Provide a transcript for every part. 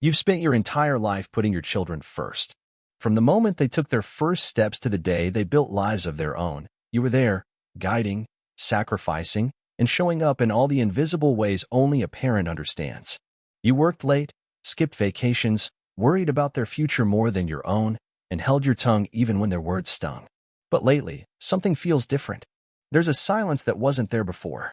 You've spent your entire life putting your children first. From the moment they took their first steps to the day they built lives of their own, you were there, guiding, sacrificing, and showing up in all the invisible ways only a parent understands. You worked late, skipped vacations, worried about their future more than your own, and held your tongue even when their words stung. But lately, something feels different. There's a silence that wasn't there before.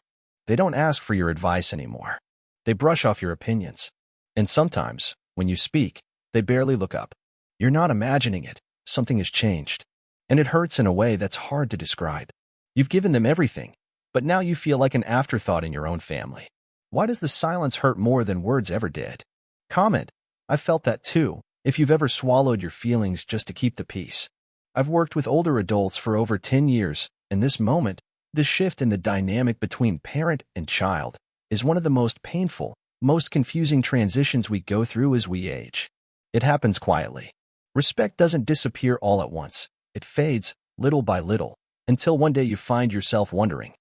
They don't ask for your advice anymore. They brush off your opinions. And sometimes, when you speak, they barely look up. You're not imagining it. Something has changed. And it hurts in a way that's hard to describe. You've given them everything, but now you feel like an afterthought in your own family. Why does the silence hurt more than words ever did? Comment. I felt that too, if you've ever swallowed your feelings just to keep the peace. I've worked with older adults for over 10 years, and this moment, the shift in the dynamic between parent and child, is one of the most painful, most confusing transitions we go through as we age. It happens quietly. Respect doesn't disappear all at once. It fades, little by little, until one day you find yourself wondering,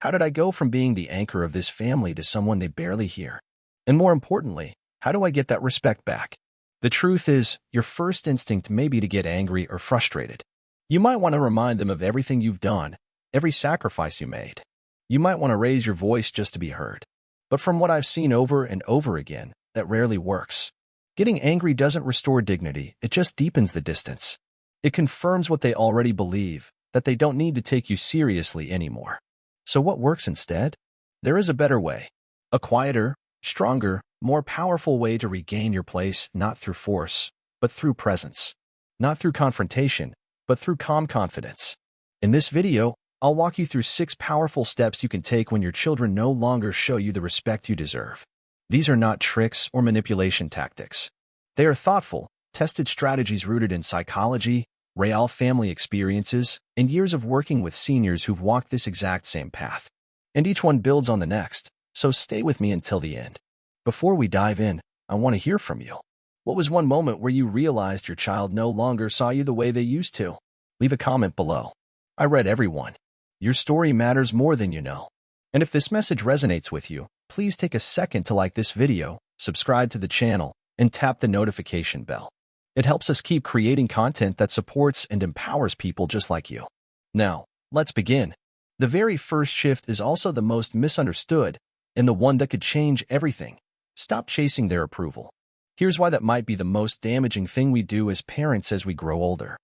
how did I go from being the anchor of this family to someone they barely hear? And more importantly, how do I get that respect back? The truth is, your first instinct may be to get angry or frustrated. You might want to remind them of everything you've done, every sacrifice you made. You might want to raise your voice just to be heard. But from what I've seen over and over again, that rarely works. Getting angry doesn't restore dignity, it just deepens the distance. It confirms what they already believe, that they don't need to take you seriously anymore. So what works instead? There is a better way. A quieter, stronger, more powerful way to regain your place, not through force, but through presence. Not through confrontation, but through calm confidence. In this video, I'll walk you through 6 powerful steps you can take when your children no longer show you the respect you deserve. These are not tricks or manipulation tactics. They are thoughtful, tested strategies rooted in psychology, real family experiences, and years of working with seniors who've walked this exact same path. And each one builds on the next, so stay with me until the end. Before we dive in, I want to hear from you. What was one moment where you realized your child no longer saw you the way they used to? Leave a comment below. I read every one. Your story matters more than you know. And if this message resonates with you, please take a second to like this video, subscribe to the channel, and tap the notification bell. It helps us keep creating content that supports and empowers people just like you. Now, let's begin. The very first shift is also the most misunderstood, and the one that could change everything. Stop chasing their approval. Here's why that might be the most damaging thing we do as parents as we grow older.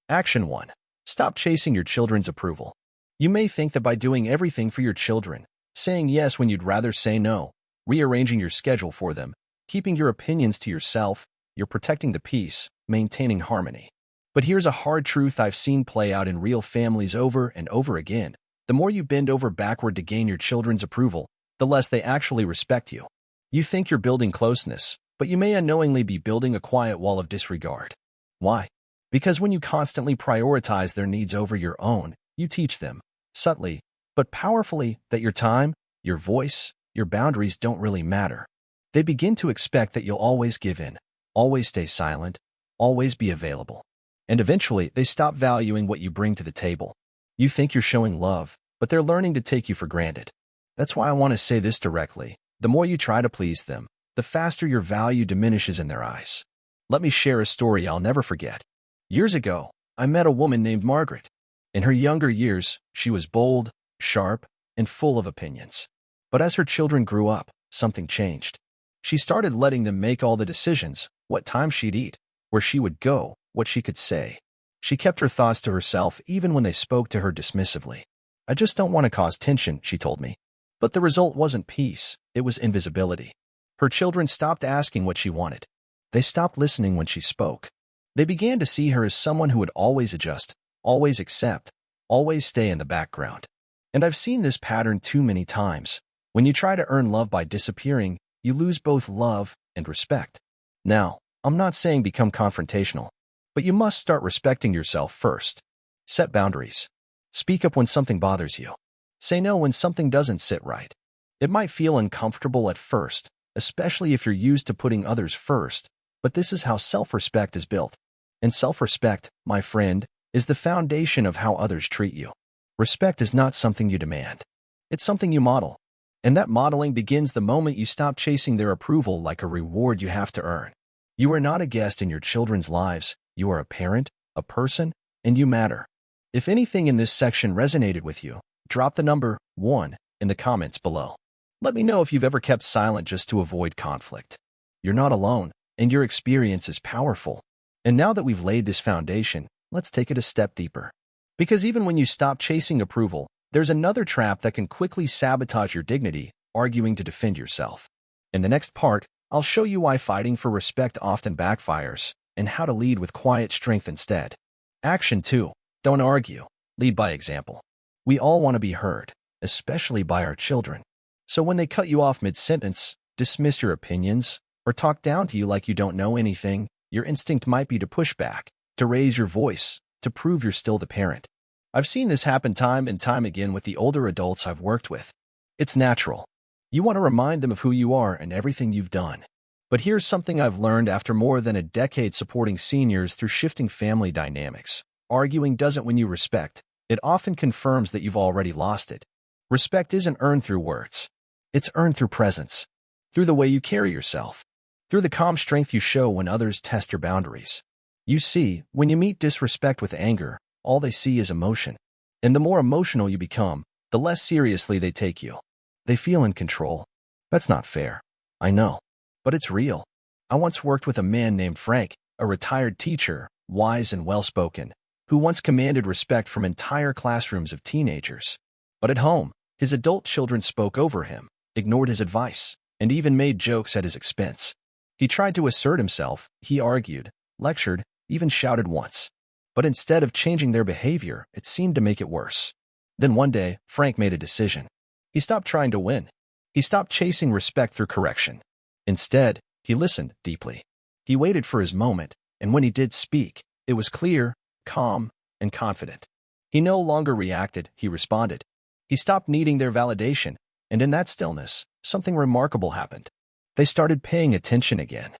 Action 1. Stop chasing your children's approval. You may think that by doing everything for your children, saying yes when you'd rather say no, rearranging your schedule for them, keeping your opinions to yourself, you're protecting the peace, maintaining harmony. But here's a hard truth I've seen play out in real families over and over again. The more you bend over backward to gain your children's approval, the less they actually respect you. You think you're building closeness, but you may unknowingly be building a quiet wall of disregard. Why? Because when you constantly prioritize their needs over your own, you teach them, subtly, but powerfully, that your time, your voice, your boundaries don't really matter. They begin to expect that you'll always give in, always stay silent, always be available. And eventually, they stop valuing what you bring to the table. You think you're showing love, but they're learning to take you for granted. That's why I want to say this directly. The more you try to please them, the faster your value diminishes in their eyes. Let me share a story I'll never forget. Years ago, I met a woman named Margaret. In her younger years, she was bold, sharp, and full of opinions. But as her children grew up, something changed. She started letting them make all the decisions, what time she'd eat, where she would go, what she could say. She kept her thoughts to herself even when they spoke to her dismissively. I just don't want to cause tension, she told me. But the result wasn't peace, it was invisibility. Her children stopped asking what she wanted. They stopped listening when she spoke. They began to see her as someone who would always adjust, always accept, always stay in the background. And I've seen this pattern too many times. When you try to earn love by disappearing, you lose both love and respect. Now, I'm not saying become confrontational, but you must start respecting yourself first. Set boundaries. Speak up when something bothers you. Say no when something doesn't sit right. It might feel uncomfortable at first, especially if you're used to putting others first, but this is how self-respect is built. And self-respect, my friend, is the foundation of how others treat you. Respect is not something you demand. It's something you model. And that modeling begins the moment you stop chasing their approval like a reward you have to earn. You are not a guest in your children's lives. You are a parent, a person, and you matter. If anything in this section resonated with you, drop the number 1 in the comments below. Let me know if you've ever kept silent just to avoid conflict. You're not alone, and your experience is powerful. And now that we've laid this foundation, let's take it a step deeper. Because even when you stop chasing approval, there's another trap that can quickly sabotage your dignity, arguing to defend yourself. In the next part, I'll show you why fighting for respect often backfires, and how to lead with quiet strength instead. Action 2. Don't argue. Lead by example. We all want to be heard, especially by our children. So when they cut you off mid-sentence, dismiss your opinions, or talk down to you like you don't know anything, your instinct might be to push back, to raise your voice, to prove you're still the parent. I've seen this happen time and time again with the older adults I've worked with. It's natural. You want to remind them of who you are and everything you've done. But here's something I've learned after more than a decade supporting seniors through shifting family dynamics. Arguing doesn't win you respect. It often confirms that you've already lost it. Respect isn't earned through words. It's earned through presence, through the way you carry yourself, through the calm strength you show when others test your boundaries. You see, when you meet disrespect with anger, all they see is emotion. And the more emotional you become, the less seriously they take you. They feel in control. That's not fair. I know. But it's real. I once worked with a man named Frank, a retired teacher, wise and well-spoken, who once commanded respect from entire classrooms of teenagers. But at home, his adult children spoke over him, ignored his advice, and even made jokes at his expense. He tried to assert himself, he argued, lectured, even shouted once. But instead of changing their behavior, it seemed to make it worse. Then one day, Frank made a decision. He stopped trying to win. He stopped chasing respect through correction. Instead, he listened deeply. He waited for his moment, and when he did speak, it was clear, calm, and confident. He no longer reacted, he responded. He stopped needing their validation, and in that stillness, something remarkable happened. They started paying attention again.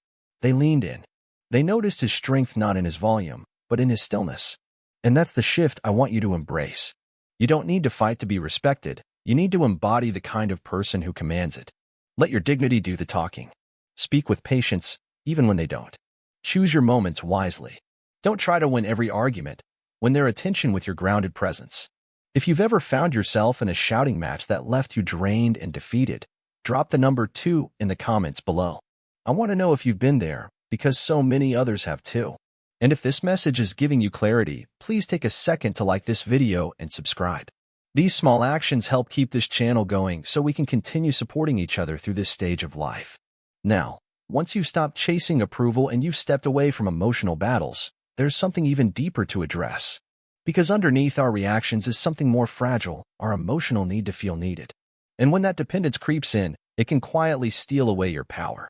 They leaned in. They noticed his strength not in his volume, but in his stillness. And that's the shift I want you to embrace. You don't need to fight to be respected. You need to embody the kind of person who commands it. Let your dignity do the talking. Speak with patience, even when they don't. Choose your moments wisely. Don't try to win every argument. Win their attention with your grounded presence. If you've ever found yourself in a shouting match that left you drained and defeated, drop the number 2 in the comments below. I want to know if you've been there, because so many others have too. And if this message is giving you clarity, please take a second to like this video and subscribe. These small actions help keep this channel going so we can continue supporting each other through this stage of life. Now, once you've stopped chasing approval and you've stepped away from emotional battles, there's something even deeper to address. Because underneath our reactions is something more fragile, our emotional need to feel needed. And when that dependence creeps in, it can quietly steal away your power.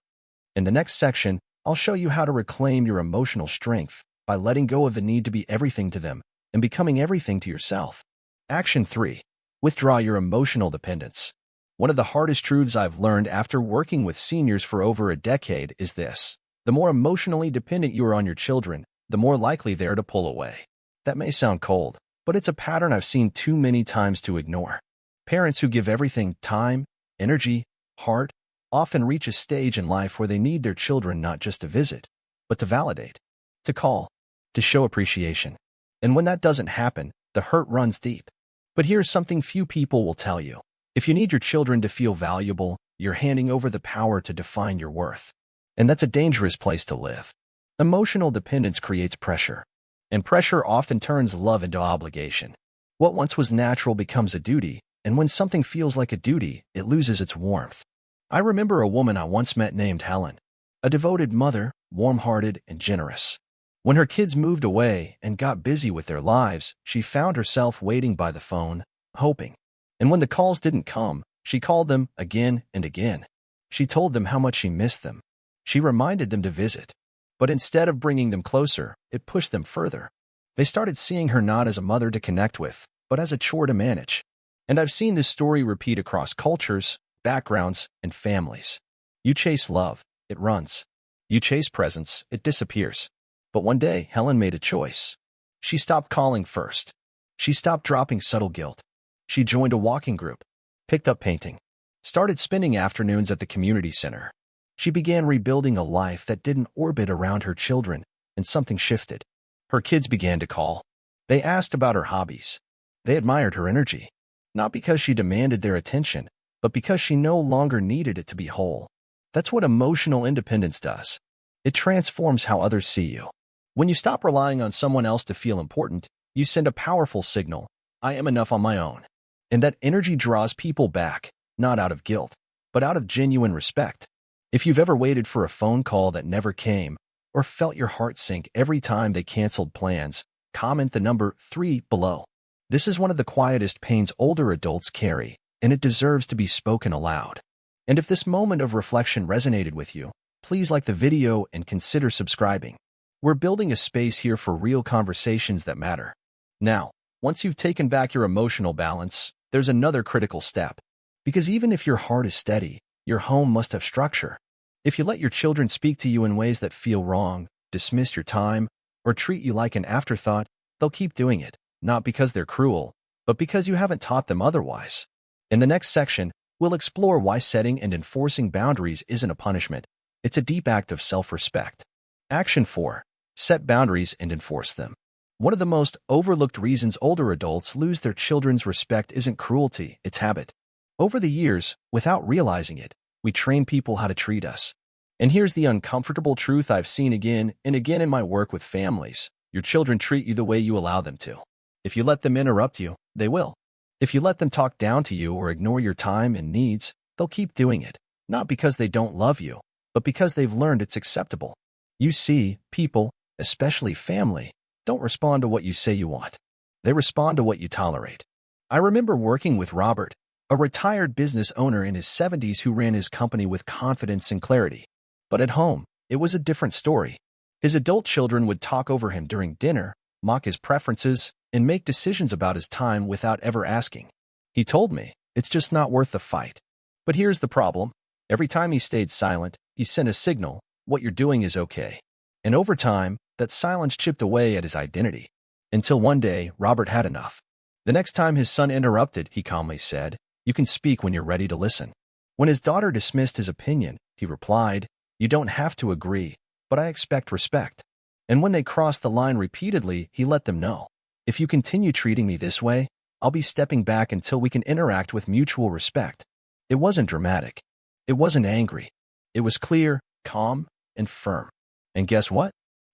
In the next section, I'll show you how to reclaim your emotional strength by letting go of the need to be everything to them and becoming everything to yourself. Action 3. Withdraw your emotional dependence. One of the hardest truths I've learned after working with seniors for over a decade is this. The more emotionally dependent you are on your children, the more likely they are to pull away. That may sound cold, but it's a pattern I've seen too many times to ignore. Parents who give everything time, energy, heart, often reach a stage in life where they need their children not just to visit, but to validate, to call, to show appreciation. And when that doesn't happen, the hurt runs deep. But here's something few people will tell you. If you need your children to feel valuable, you're handing over the power to define your worth. And that's a dangerous place to live. Emotional dependence creates pressure. And pressure often turns love into obligation. What once was natural becomes a duty, and when something feels like a duty, it loses its warmth. I remember a woman I once met named Helen, a devoted mother, warm-hearted and generous. When her kids moved away and got busy with their lives, she found herself waiting by the phone, hoping. And when the calls didn't come, she called them again and again. She told them how much she missed them. She reminded them to visit. But instead of bringing them closer, it pushed them further. They started seeing her not as a mother to connect with, but as a chore to manage. And I've seen this story repeat across cultures, backgrounds, and families. You chase love, it runs. You chase presence, it disappears. But one day, Helen made a choice. She stopped calling first. She stopped dropping subtle guilt. She joined a walking group, picked up painting, started spending afternoons at the community center. She began rebuilding a life that didn't orbit around her children, and something shifted. Her kids began to call. They asked about her hobbies. They admired her energy, not because she demanded their attention, but because she no longer needed it to be whole. That's what emotional independence does. It transforms how others see you. When you stop relying on someone else to feel important, you send a powerful signal: I am enough on my own. And that energy draws people back, not out of guilt, but out of genuine respect. If you've ever waited for a phone call that never came, or felt your heart sink every time they canceled plans, comment the number 3 below. This is one of the quietest pains older adults carry, and it deserves to be spoken aloud. And if this moment of reflection resonated with you, please like the video and consider subscribing. We're building a space here for real conversations that matter. Now, once you've taken back your emotional balance, there's another critical step. Because even if your heart is steady, your home must have structure. If you let your children speak to you in ways that feel wrong, dismiss your time, or treat you like an afterthought, they'll keep doing it, not because they're cruel, but because you haven't taught them otherwise. In the next section, we'll explore why setting and enforcing boundaries isn't a punishment. It's a deep act of self-respect. Action 4. Set boundaries and enforce them. One of the most overlooked reasons older adults lose their children's respect isn't cruelty, it's habit. Over the years, without realizing it, we train people how to treat us. And here's the uncomfortable truth I've seen again and again in my work with families. Your children treat you the way you allow them to. If you let them interrupt you, they will. If you let them talk down to you or ignore your time and needs, they'll keep doing it, not because they don't love you, but because they've learned it's acceptable. You see, people, especially family, don't respond to what you say you want. They respond to what you tolerate. I remember working with Robert, a retired business owner in his 70s who ran his company with confidence and clarity. But at home, it was a different story. His adult children would talk over him during dinner, mock his preferences, and make decisions about his time without ever asking. He told me, it's just not worth the fight. But here's the problem. Every time he stayed silent, he sent a signal: what you're doing is okay. And over time, that silence chipped away at his identity. Until one day, Robert had enough. The next time his son interrupted, he calmly said, "You can speak when you're ready to listen." When his daughter dismissed his opinion, he replied, "You don't have to agree, but I expect respect." And when they crossed the line repeatedly, he let them know, "If you continue treating me this way, I'll be stepping back until we can interact with mutual respect." It wasn't dramatic. It wasn't angry. It was clear, calm, and firm. And guess what?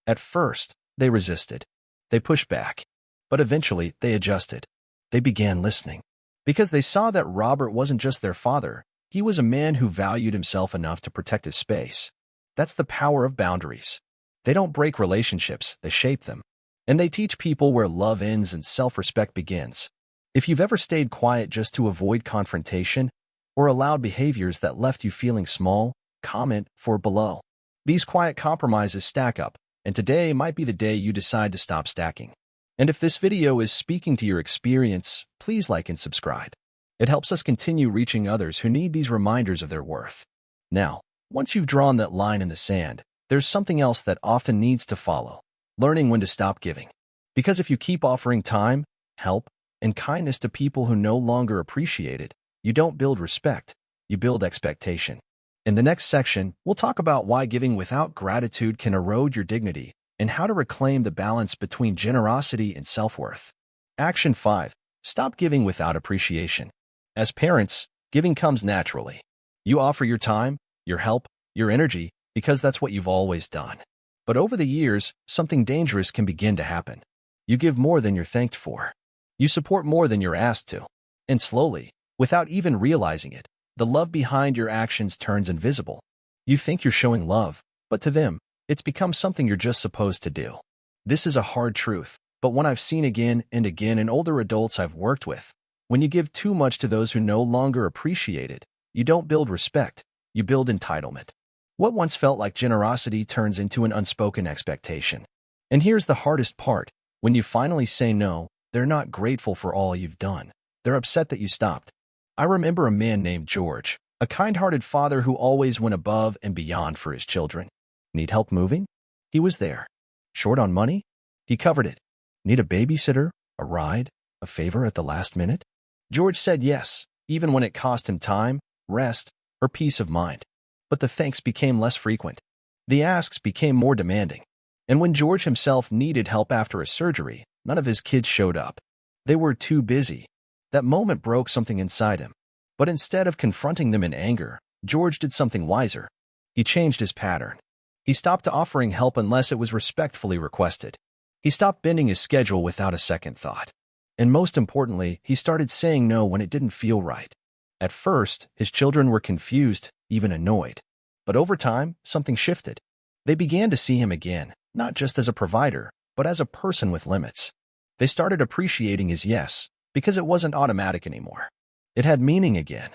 At first, they resisted. They pushed back. But eventually, they adjusted. They began listening. Because they saw that Robert wasn't just their father, he was a man who valued himself enough to protect his space. That's the power of boundaries. They don't break relationships, they shape them. And they teach people where love ends and self-respect begins. If you've ever stayed quiet just to avoid confrontation, or allowed behaviors that left you feeling small, comment for below. These quiet compromises stack up, and today might be the day you decide to stop stacking. And if this video is speaking to your experience, please like and subscribe. It helps us continue reaching others who need these reminders of their worth. Now, once you've drawn that line in the sand, there's something else that often needs to follow: learning when to stop giving. Because if you keep offering time, help, and kindness to people who no longer appreciate it, you don't build respect, you build expectation. In the next section, we'll talk about why giving without gratitude can erode your dignity and how to reclaim the balance between generosity and self-worth. Action 5. Stop giving without appreciation. As parents, giving comes naturally. You offer your time, your help, your energy, because that's what you've always done. But over the years, something dangerous can begin to happen. You give more than you're thanked for. You support more than you're asked to. And slowly, without even realizing it, the love behind your actions turns invisible. You think you're showing love, but to them, it's become something you're just supposed to do. This is a hard truth, but one I've seen again and again in older adults I've worked with. When you give too much to those who no longer appreciate it, you don't build respect, you build entitlement. What once felt like generosity turns into an unspoken expectation. And here's the hardest part: when you finally say no, they're not grateful for all you've done. They're upset that you stopped. I remember a man named George, a kind-hearted father who always went above and beyond for his children. Need help moving? He was there. Short on money? He covered it. Need a babysitter, a ride, a favor at the last minute? George said yes, even when it cost him time, rest, or peace of mind. But the thanks became less frequent. The asks became more demanding. And when George himself needed help after a surgery, none of his kids showed up. They were too busy. That moment broke something inside him. But instead of confronting them in anger, George did something wiser. He changed his pattern. He stopped offering help unless it was respectfully requested. He stopped bending his schedule without a second thought. And most importantly, he started saying no when it didn't feel right. At first, his children were confused, even annoyed. But over time, something shifted. They began to see him again, not just as a provider, but as a person with limits. They started appreciating his yes, because it wasn't automatic anymore. It had meaning again.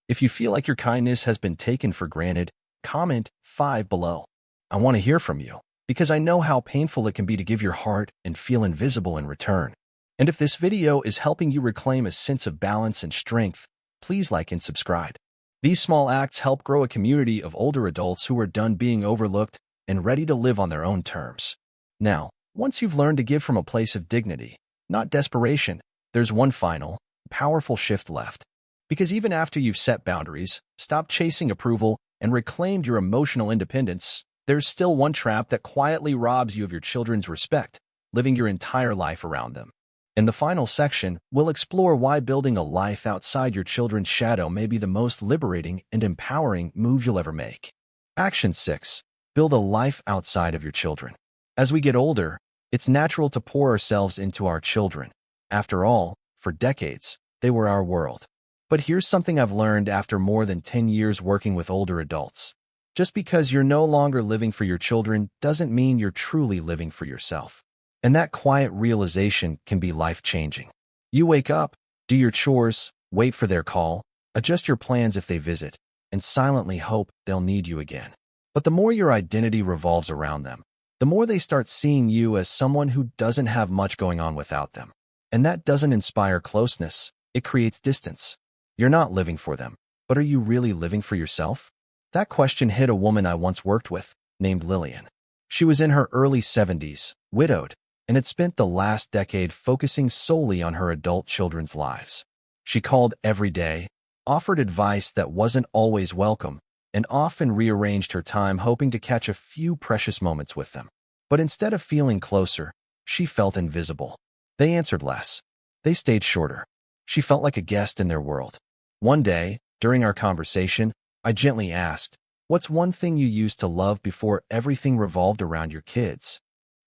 If you feel like your kindness has been taken for granted, comment 5 below. I want to hear from you, because I know how painful it can be to give your heart and feel invisible in return. And if this video is helping you reclaim a sense of balance and strength, please like and subscribe. These small acts help grow a community of older adults who are done being overlooked and ready to live on their own terms. Now, once you've learned to give from a place of dignity, not desperation, there's one final, powerful shift left. Because even after you've set boundaries, stopped chasing approval, and reclaimed your emotional independence, there's still one trap that quietly robs you of your children's respect, living your entire life around them. In the final section, we'll explore why building a life outside your children's shadow may be the most liberating and empowering move you'll ever make. Action 6. Build a life outside of your children. As we get older, it's natural to pour ourselves into our children. After all, for decades, they were our world. But here's something I've learned after more than 10 years working with older adults. Just because you're no longer living for your children doesn't mean you're truly living for yourself. And that quiet realization can be life-changing. You wake up, do your chores, wait for their call, adjust your plans if they visit, and silently hope they'll need you again. But the more your identity revolves around them, the more they start seeing you as someone who doesn't have much going on without them. And that doesn't inspire closeness, it creates distance. You're not living for them, but are you really living for yourself? That question hit a woman I once worked with, named Lillian. She was in her early 70s, widowed, and had spent the last decade focusing solely on her adult children's lives. She called every day, offered advice that wasn't always welcome, and often rearranged her time hoping to catch a few precious moments with them. But instead of feeling closer, she felt invisible. They answered less. They stayed shorter. She felt like a guest in their world. One day, during our conversation, I gently asked, "What's one thing you used to love before everything revolved around your kids?"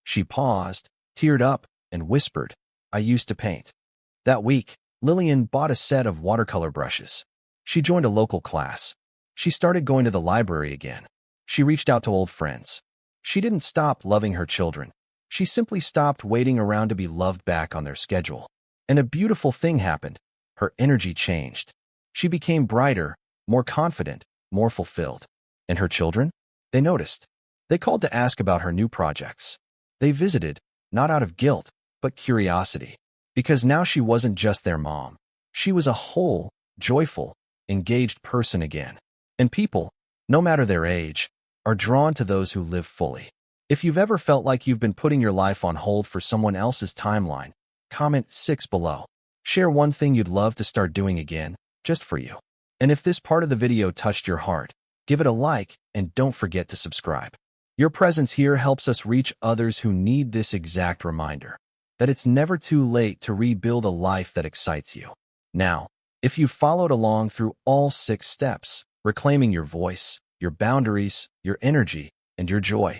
She paused, teared up, and whispered, "I used to paint." That week, Lillian bought a set of watercolor brushes. She joined a local class. She started going to the library again. She reached out to old friends. She didn't stop loving her children. She simply stopped waiting around to be loved back on their schedule. And a beautiful thing happened. Her energy changed. She became brighter, more confident, more fulfilled. And her children? They noticed. They called to ask about her new projects. They visited, not out of guilt, but curiosity. Because now she wasn't just their mom. She was a whole, joyful, engaged person again. And people, no matter their age, are drawn to those who live fully. If you've ever felt like you've been putting your life on hold for someone else's timeline, comment 6 below. Share one thing you'd love to start doing again, just for you. And if this part of the video touched your heart, give it a like and don't forget to subscribe. Your presence here helps us reach others who need this exact reminder, that it's never too late to rebuild a life that excites you. Now, if you've followed along through all 6 steps, reclaiming your voice, your boundaries, your energy, and your joy,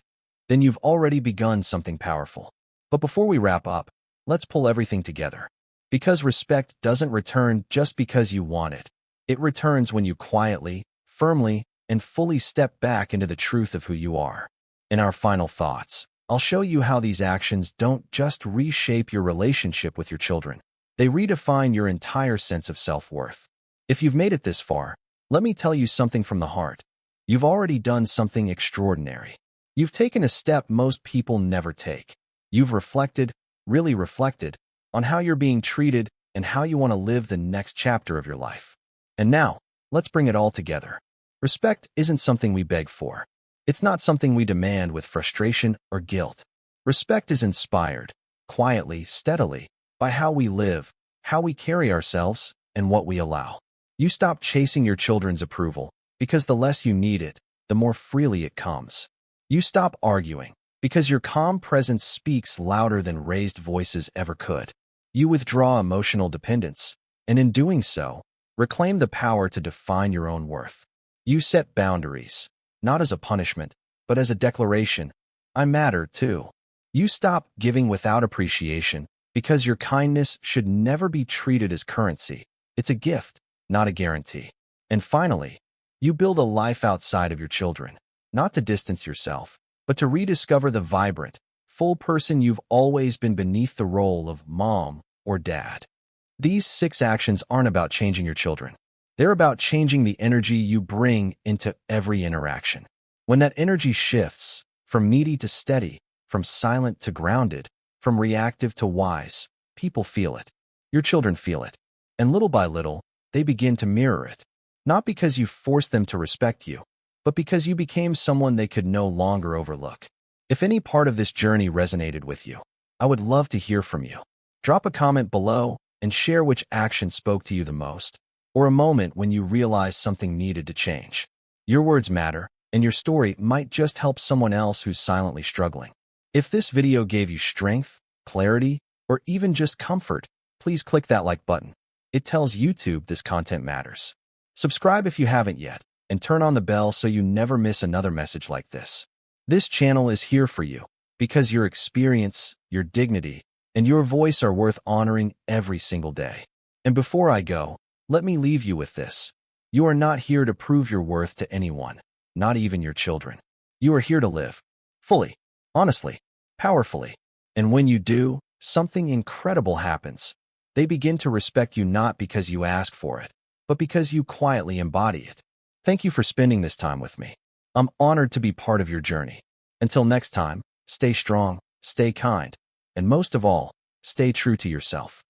then you've already begun something powerful. But before we wrap up, let's pull everything together. Because respect doesn't return just because you want it. It returns when you quietly, firmly, and fully step back into the truth of who you are. In our final thoughts, I'll show you how these actions don't just reshape your relationship with your children. They redefine your entire sense of self-worth. If you've made it this far, let me tell you something from the heart. You've already done something extraordinary. You've taken a step most people never take. You've reflected, really reflected, on how you're being treated and how you want to live the next chapter of your life. And now, let's bring it all together. Respect isn't something we beg for. It's not something we demand with frustration or guilt. Respect is inspired, quietly, steadily, by how we live, how we carry ourselves, and what we allow. You stop chasing your children's approval because the less you need it, the more freely it comes. You stop arguing because your calm presence speaks louder than raised voices ever could. You withdraw emotional dependence, and in doing so, reclaim the power to define your own worth. You set boundaries, not as a punishment, but as a declaration. I matter too. You stop giving without appreciation because your kindness should never be treated as currency. It's a gift, not a guarantee. And finally, you build a life outside of your children, not to distance yourself, but to rediscover the vibrant, full person you've always been beneath the role of mom or dad. These 6 actions aren't about changing your children. They're about changing the energy you bring into every interaction. When that energy shifts from needy to steady, from silent to grounded, from reactive to wise, people feel it. Your children feel it. And little by little, they begin to mirror it. Not because you forced them to respect you, but because you became someone they could no longer overlook. If any part of this journey resonated with you, I would love to hear from you. Drop a comment below and share which action spoke to you the most, or a moment when you realized something needed to change. Your words matter, and your story might just help someone else who's silently struggling. If this video gave you strength, clarity, or even just comfort, please click that like button. It tells YouTube this content matters. Subscribe if you haven't yet, and turn on the bell so you never miss another message like this. This channel is here for you because your experience, your dignity, and your voice are worth honoring every single day. And before I go, let me leave you with this. You are not here to prove your worth to anyone, not even your children. You are here to live fully, honestly, powerfully. And when you do, something incredible happens. They begin to respect you not because you ask for it, but because you quietly embody it. Thank you for spending this time with me. I'm honored to be part of your journey. Until next time, stay strong, stay kind, and most of all, stay true to yourself.